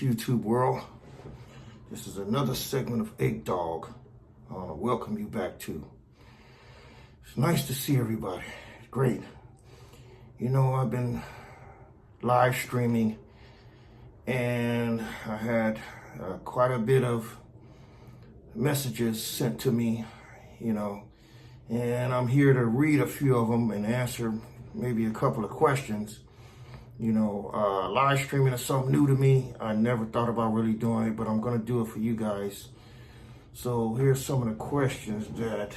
YouTube world. This is another segment of Egg Dog. I want to welcome you back too. It's nice to see everybody. Great. You know, I've been live streaming and I had quite a bit of messages sent to me, and I'm here to read a few of them and answer maybe a couple of questions. Live streaming is something new to me. I never thought about really doing it, but I'm going to do it for you guys. So here's some of the questions that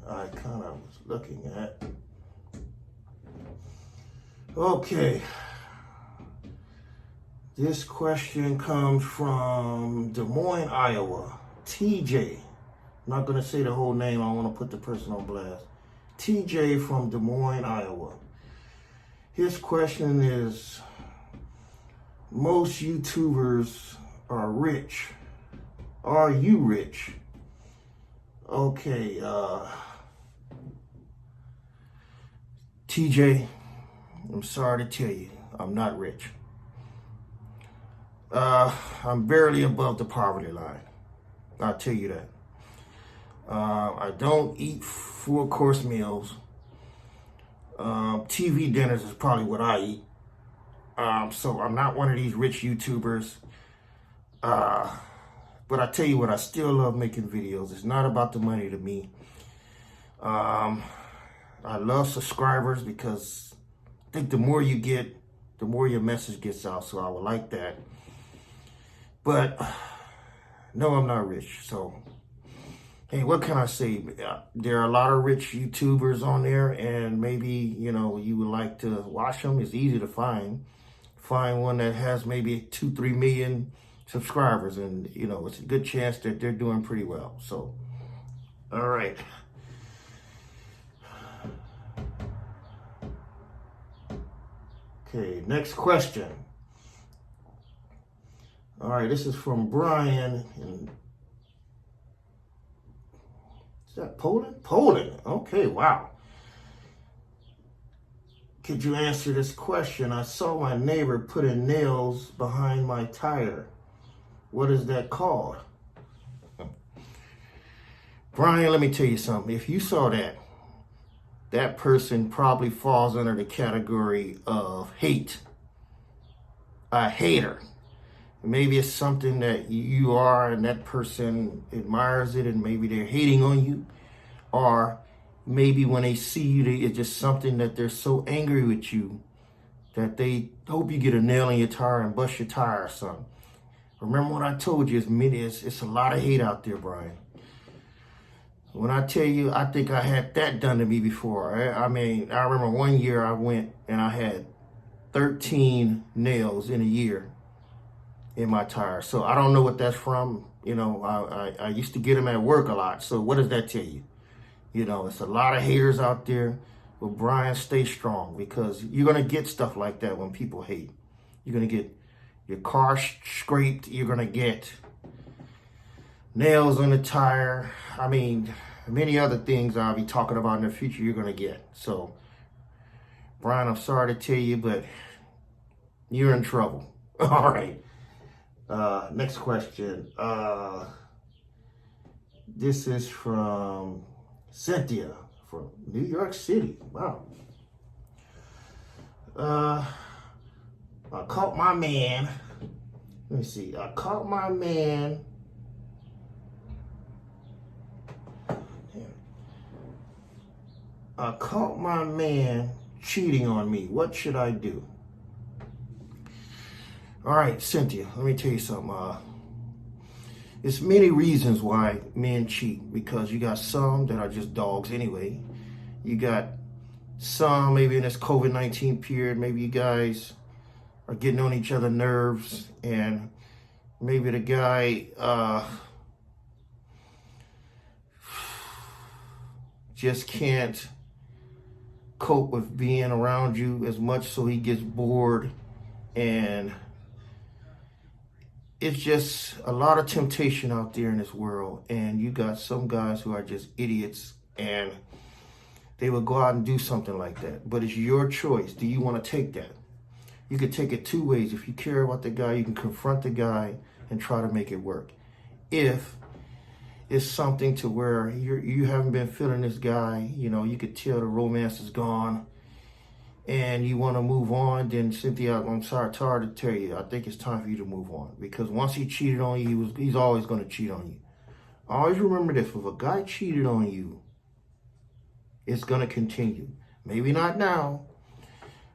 I kind of was looking at. Okay. This question comes from Des Moines, Iowa. TJ. I'm not going to say the whole name. I want to put the person on blast. TJ from Des Moines, Iowa. His question is, most YouTubers are rich. Are you rich? Okay, TJ, I'm sorry to tell you, I'm not rich. I'm barely above the poverty line. I'll tell you that. I don't eat full course meals. TV dinners is probably what I eat. So I'm not one of these rich YouTubers. But I tell you what, I still love making videos. It's not about the money to me. I love subscribers because I think the more you get, the more your message gets out. So I would like that. But no, I'm not rich. So, hey, what can I say? There are a lot of rich YouTubers on there, and maybe, you would like to watch them. It's easy to find. Find one that has maybe 2-3 million subscribers, and, it's a good chance that they're doing pretty well. So, all right. Okay, next question. All right, this is from Brian in, is that Poland? Poland. Okay, wow. Could you answer this question? I saw my neighbor putting nails behind my tire. What is that called? Brian, let me tell you something. If you saw that, that person probably falls under the category of hate. A hater. Maybe it's something that you are and that person admires it and maybe they're hating on you. Or maybe when they see you, it's just something that they're so angry with you that they hope you get a nail in your tire and bust your tire or something. Remember what I told you, it's a lot of hate out there, Brian. When I tell you, I think I had that done to me before. I remember one year I went and I had 13 nails in a year in my tire. So I don't know what that's from. I used to get them at work a lot. So what does that tell you? It's a lot of haters out there. But Brian, stay strong, because you're going to get stuff like that when people hate. You're going to get your car scraped. You're going to get nails on the tire. Many other things I'll be talking about in the future you're going to get. So, Brian, I'm sorry to tell you, but you're in trouble. All right. Next question. This is from Cynthia from New York City. Wow. I caught my man. Let me see. I caught my man. I caught my man cheating on me. What should I do? All right, Cynthia, let me tell you something. There's many reasons why men cheat, because you got some that are just dogs anyway. You got some, maybe in this COVID-19 period, maybe you guys are getting on each other's nerves, and maybe the guy just can't cope with being around you as much, so he gets bored, and it's just a lot of temptation out there in this world. And you got some guys who are just idiots, and they will go out and do something like that. But it's your choice. Do you want to take that? You could take it two ways. If you care about the guy, you can confront the guy and try to make it work. If it's something to where you haven't been feeling this guy, you could tell the romance is gone, and you want to move on, then Cynthia, I'm sorry, it's hard to tell you. I think it's time for you to move on, because once he cheated on you, he's always going to cheat on you. Always remember this: if a guy cheated on you, it's going to continue. Maybe not now,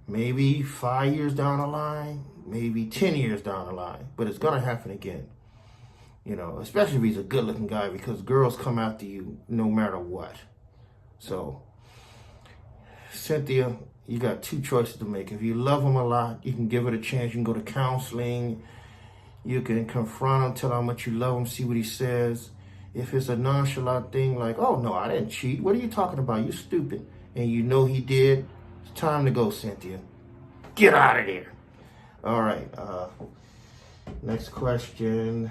maybe 5 years down the line, maybe 10 years down the line, but it's going to happen again. Especially if he's a good-looking guy, because girls come after you no matter what. So, Cynthia, you got two choices to make. If you love him a lot, you can give it a chance. You can go to counseling. You can confront him, tell him how much you love him, see what he says. If it's a nonchalant thing like, oh, no, I didn't cheat. What are you talking about? You're stupid. And you know he did. It's time to go, Cynthia. Get out of there. All right. Next question.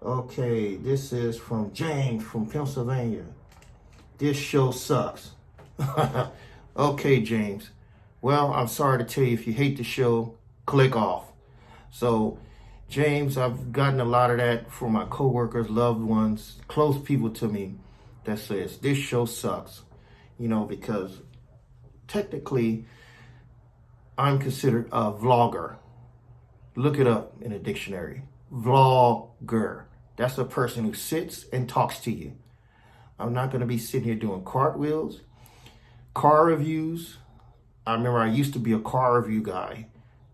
Okay, this is from James from Pennsylvania. This show sucks. Okay, James. Well, I'm sorry to tell you, if you hate the show, click off. So, James, I've gotten a lot of that from my coworkers, loved ones, close people to me that says this show sucks. Because technically I'm considered a vlogger. Look it up in a dictionary. Vlogger. That's a person who sits and talks to you. I'm not going to be sitting here doing cartwheels, car reviews. I remember I used to be a car review guy,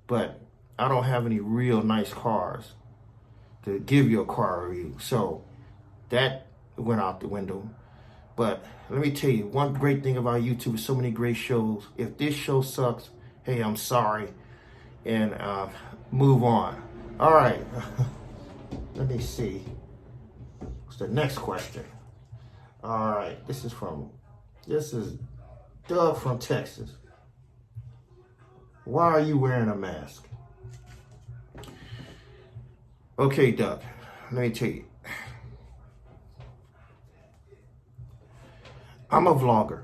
but I don't have any real nice cars to give you a car review. So that went out the window. But let me tell you, one great thing about YouTube is so many great shows. If this show sucks, hey, I'm sorry. And move on. All right. Let me see. What's the next question? All right. This is Doug from Texas. Why are you wearing a mask? Okay, Doug, let me tell you. I'm a vlogger.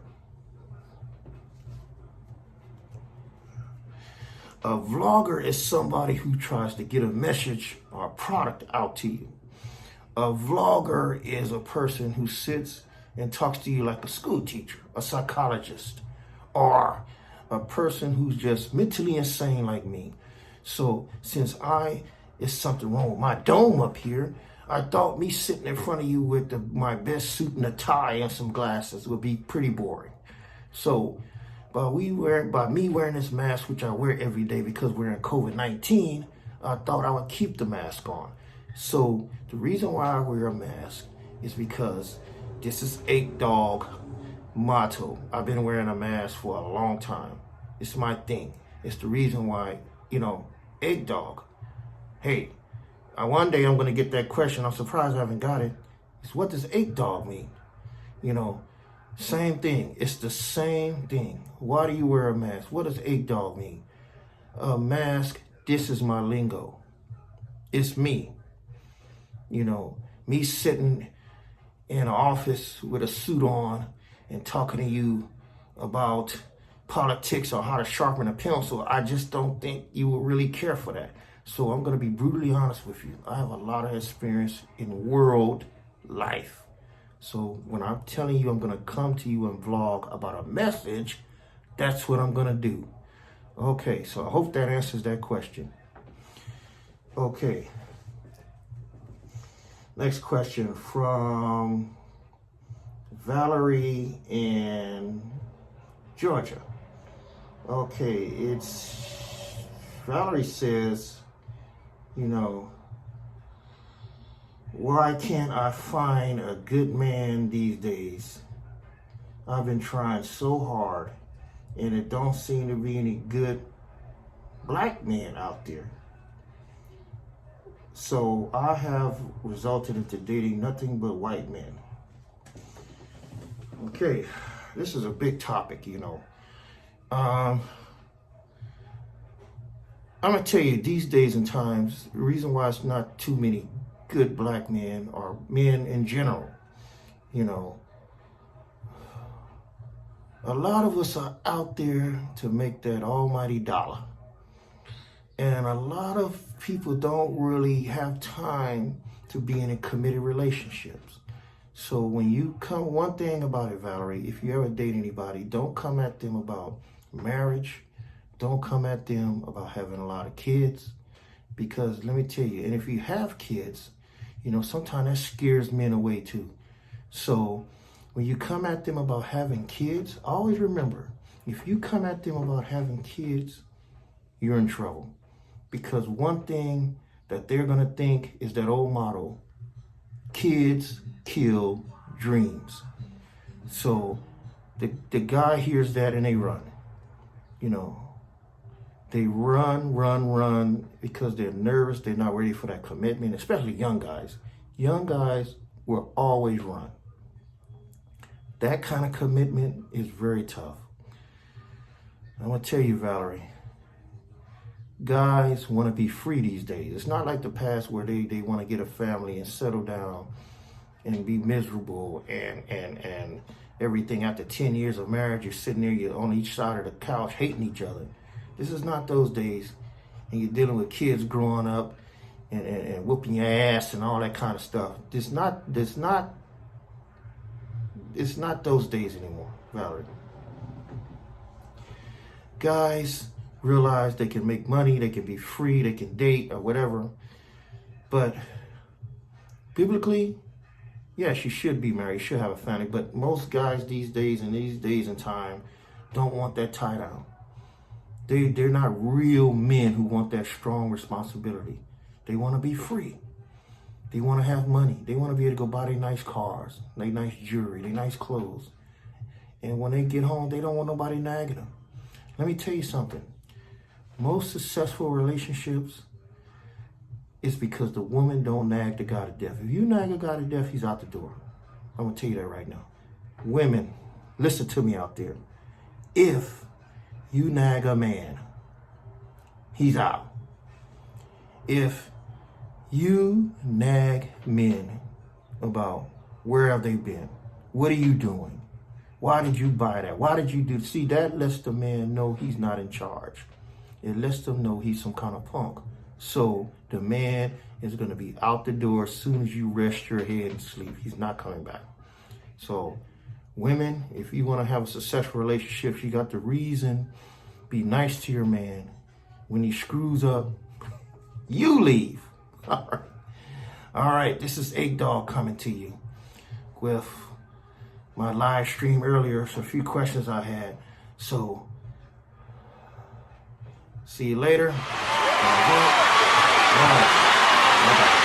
A vlogger is somebody who tries to get a message or a product out to you. A vlogger is a person who sits and talks to you like a school teacher, a psychologist, or a person who's just mentally insane like me. So since it's something wrong with my dome up here, I thought me sitting in front of you with my best suit and a tie and some glasses would be pretty boring. So by me wearing this mask, which I wear every day because we're in COVID-19, I thought I would keep the mask on. So the reason why I wear a mask is because this is 8Dog motto. I've been wearing a mask for a long time. It's my thing. It's the reason why, 8Dog. Hey, one day I'm going to get that question. I'm surprised I haven't got it. It's, what does 8Dog mean? Same thing. It's the same thing. Why do you wear a mask? What does 8Dog mean? A mask, this is my lingo. It's me. Me sitting in an office with a suit on and talking to you about politics or how to sharpen a pencil. I just don't think you will really care for that. So I'm going to be brutally honest with you. I have a lot of experience in world life. So when I'm telling you I'm going to come to you and vlog about a message, that's what I'm going to do. Okay, so I hope that answers that question. Okay. Next question from Valerie in Georgia. Okay, Valerie says, why can't I find a good man these days? I've been trying so hard, and it don't seem to be any good black men out there. So I have resulted into dating nothing but white men. Okay, this is a big topic, I'm going to tell you, these days and times, the reason why it's not too many good black men or men in general, A lot of us are out there to make that almighty dollar. And a lot of people don't really have time to be in committed relationships. So when you come, one thing about it, Valerie, if you ever date anybody, don't come at them about marriage. Don't come at them about having a lot of kids. Because let me tell you, and if you have kids, sometimes that scares men away too. So when you come at them about having kids, always remember, if you come at them about having kids, you're in trouble. Because one thing that they're going to think is that old motto, kids kill dreams. So the guy hears that and they run. They run because they're nervous. They're not ready for that commitment, especially young guys. Young guys will always run. That kind of commitment is very tough. I'm going to tell you, Valerie, guys want to be free these days. It's not like the past where they want to get a family and settle down and be miserable and everything. After 10 years of marriage, you're sitting there, you're on each side of the couch hating each other. This is not those days. And you're dealing with kids growing up and whooping your ass and all that kind of stuff. It's not those days anymore, Valerie. Guys realize they can make money, they can be free, they can date or whatever. But biblically, yes, you should be married, you should have a family. But most guys these days, in these days and time, don't want that tie down. They're not real men who want that strong responsibility. They want to be free. They want to have money. They want to be able to go buy their nice cars, their nice jewelry, their nice clothes. And when they get home, they don't want nobody nagging them. Let me tell you something. Most successful relationships is because the woman don't nag the guy to death. If you nag a guy to death, he's out the door. I'm going to tell you that right now. Women, listen to me out there. If you nag a man, he's out. If you nag men about where have they been, what are you doing, why did you buy that, why did you do, see, that lets the man know he's not in charge. It lets them know he's some kind of punk. So the man is going to be out the door as soon as you rest your head and sleep. He's not coming back. So women, if you want to have a successful relationship, you got the reason. Be nice to your man. When he screws up, you leave. All right. This is Egg Dog coming to you with my live stream earlier. So a few questions I had. So see you later. Bye.